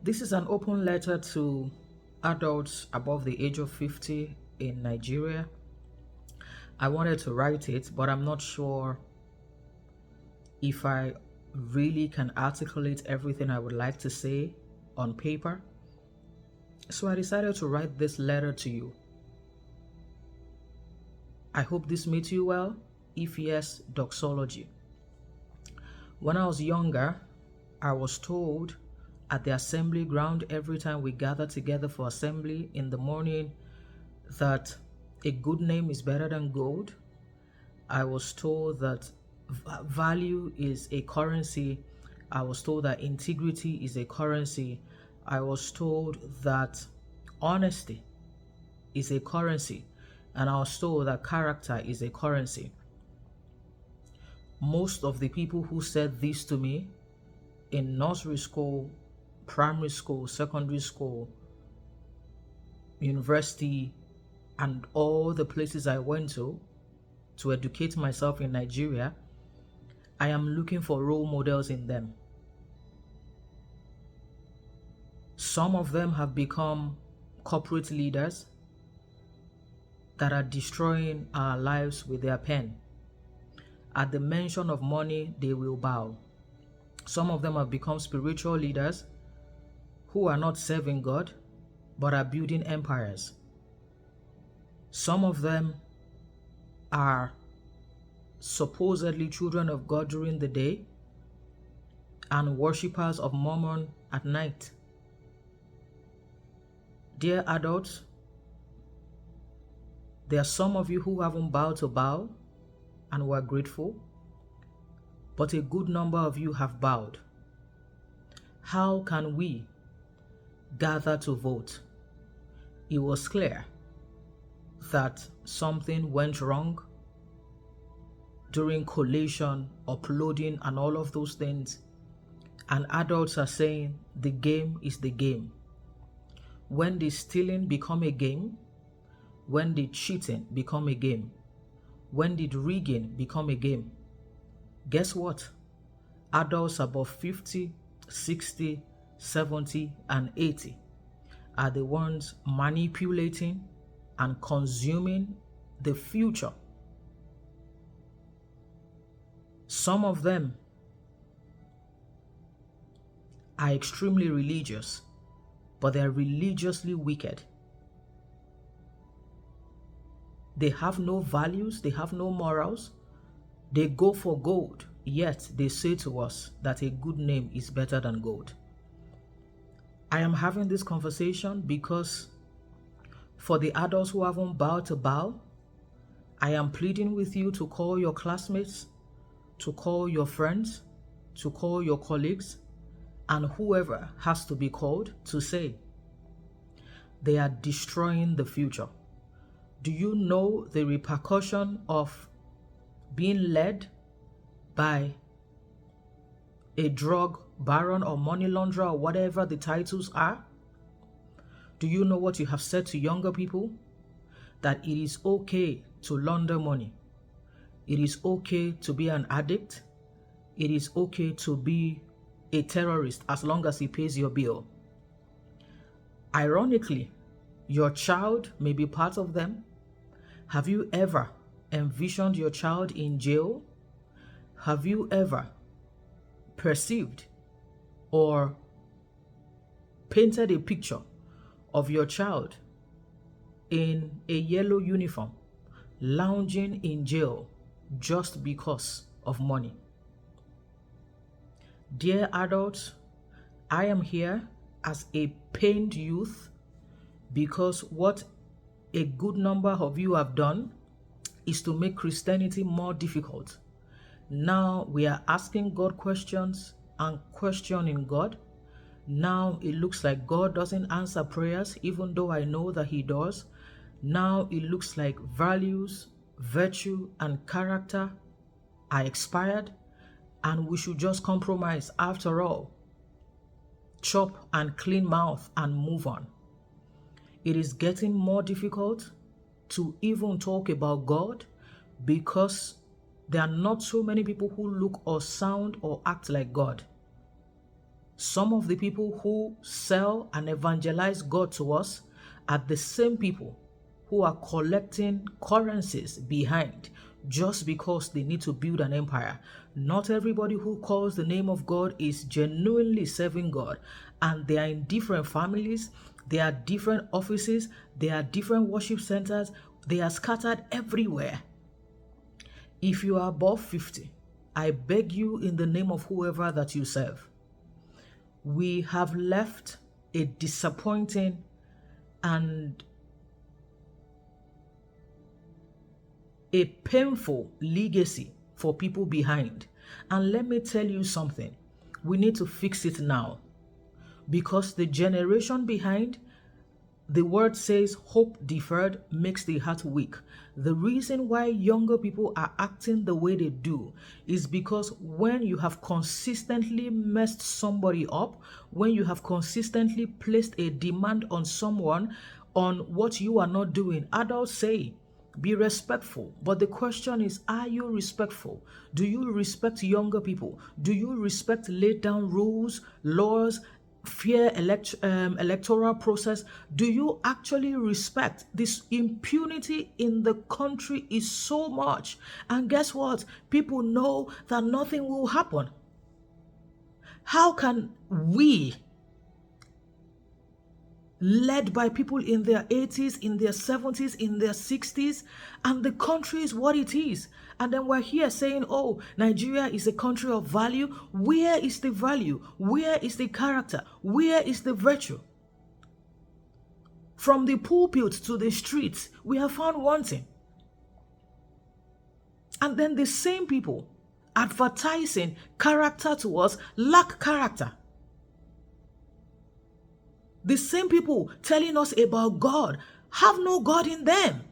This is an open letter to adults above the age of 50 in Nigeria. I wanted to write it, but I'm not sure if I really can articulate everything I would like to say on paper. So I decided to write this letter to you. I hope this meets you well. If yes, doxology. When I was younger, I was told at the assembly ground every time we gather together for assembly in the morning that a good name is better than gold. I was told that value is a currency. I was told that integrity is a currency. I was told that honesty is a currency. And I was told that character is a currency. Most of the people who said this to me in nursery school, primary school, secondary school, university, and all the places I went to educate myself in Nigeria, I am looking for role models in them. Some of them have become corporate leaders that are destroying our lives with their pen. At the mention of money, they will bow. Some of them have become spiritual leaders who are not serving God, but are building empires. Some of them are supposedly children of God during the day and worshippers of Mammon at night. Dear adults, there are some of you who haven't bowed to bow and were grateful, but a good number of you have bowed. How can we gather to vote? It was clear that something went wrong during collation, uploading, and all of those things. And adults are saying the game is the game. When did stealing become a game? When did cheating become a game? When did rigging become a game? Guess what? Adults above 50, 60, 70, and 80 are the ones manipulating and consuming the future. Some of them are extremely religious, but they are religiously wicked. They have no values, they have no morals. They go for gold, yet they say to us that a good name is better than gold. I am having this conversation because for the adults who haven't bowed to bow, I am pleading with you to call your classmates, to call your friends, to call your colleagues, and whoever has to be called to say, they are destroying the future. Do you know the repercussion of being led by a drug baron or money launderer or whatever the titles are? Do you know what you have said to younger people? That it is okay to launder money. It is okay to be an addict. It is okay to be a terrorist as long as he pays your bill. Ironically, your child may be part of them. Have you ever envisioned your child in jail? Have you ever perceived or painted a picture of your child in a yellow uniform lounging in jail just because of money? Dear adults, I am here as a pained youth because what a good number of you have done is to make Christianity more difficult. Now we are asking God questions and questioning God. Now it looks like God doesn't answer prayers, even though I know that He does. Now it looks like values, virtue, and character are expired, and we should just compromise after all. Chop and clean mouth and move on. It is getting more difficult to even talk about God because there are not so many people who look or sound or act like God. Some of the people who sell and evangelize God to us are the same people who are collecting currencies behind just because they need to build an empire. Not everybody who calls the name of God is genuinely serving God, and they are in different families, they are different offices, they are different worship centers, they are scattered everywhere. If you are above 50, I beg you in the name of whoever that you serve, we have left a disappointing and a painful legacy for people behind. And let me tell you something, we need to fix it now, because the generation behind, the word says hope deferred makes the heart weak. The reason why younger people are acting the way they do is because when you have consistently messed somebody up, when you have consistently placed a demand on someone on what you are not doing, adults say, be respectful. But the question is, are you respectful? Do you respect younger people? Do you respect laid down rules, laws, fair electoral process? Do you actually respect this? Impunity in the country is so much, and guess what? People know that nothing will happen. How can we, led by people in their 80s, in their 70s, in their 60s, and the country is what it is, and then we're here saying, oh, Nigeria is a country of value? Where is the value? Where is the character? Where is the virtue? From the pulpit to the streets, we are found wanting. And then the same people advertising character to us lack character. The same people telling us about God have no God in them.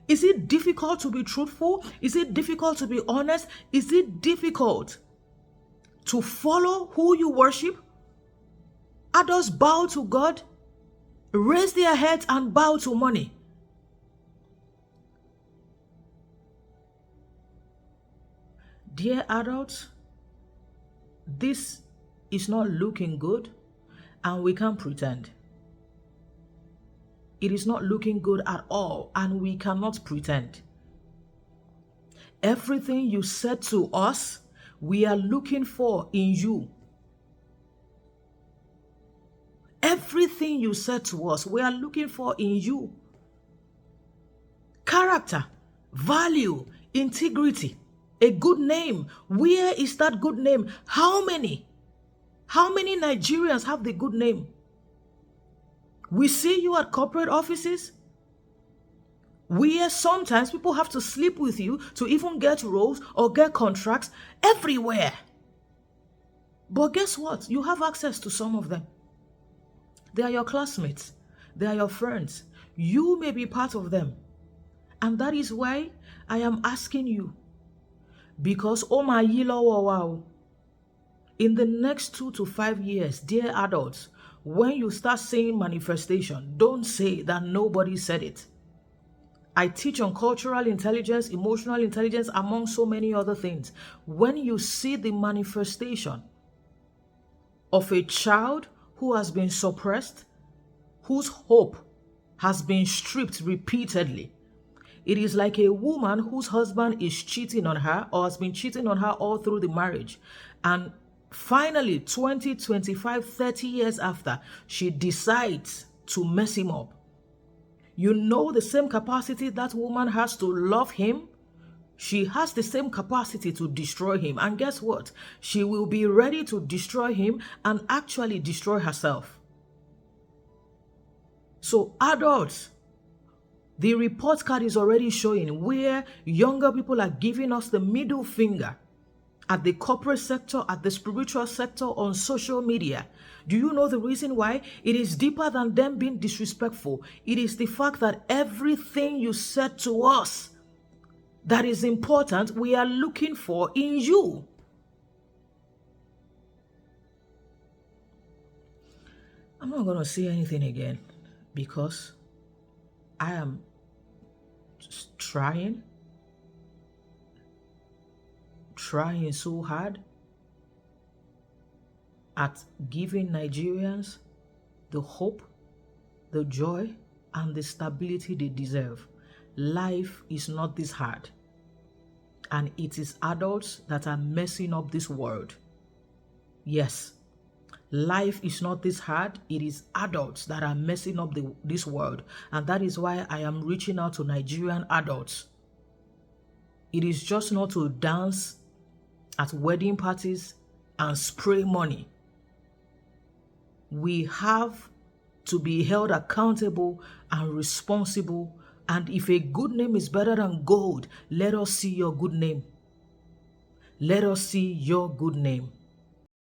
Is it difficult to be truthful? Is it difficult to be honest? Is it difficult to follow who you worship? Others bow to God, raise their heads and bow to money. Dear adults, this is not looking good, and we can't pretend. It is not looking good at all, and we cannot pretend. Everything you said to us, we are looking for in you. Everything you said to us, we are looking for in you. Character, value, integrity, a good name. Where is that good name? How many Nigerians have the good name? We see you at corporate offices, where sometimes people have to sleep with you to even get roles or get contracts everywhere. But guess what? You have access to some of them. They are your classmates. They are your friends. You may be part of them. And that is why I am asking you, because oh my wow, in the next 2 to 5 years, dear adults, when you start saying manifestation, don't say that nobody said it. I teach on cultural intelligence, emotional intelligence, among so many other things. When you see the manifestation of a child who has been suppressed, whose hope has been stripped repeatedly, it is like a woman whose husband is cheating on her or has been cheating on her all through the marriage. And finally, 20, 25, 30 years after, she decides to mess him up. You know the same capacity that woman has to love him, she has the same capacity to destroy him. And guess what? She will be ready to destroy him and actually destroy herself. So adults, the report card is already showing where younger people are giving us the middle finger at the corporate sector, at the spiritual sector, on social media. Do you know the reason why? It is deeper than them being disrespectful. It is the fact that everything you said to us that is important, we are looking for in you. I'm not going to say anything again because I am just trying so hard at giving Nigerians the hope, the joy, and the stability they deserve. Life is not this hard, and it is adults that are messing up this world. Yes, life is not this hard. It is adults that are messing up this world, and that is why I am reaching out to Nigerian adults. It is just not to dance at wedding parties and spray money. We have to be held accountable and responsible. And if a good name is better than gold, let us see your good name. Let us see your good name.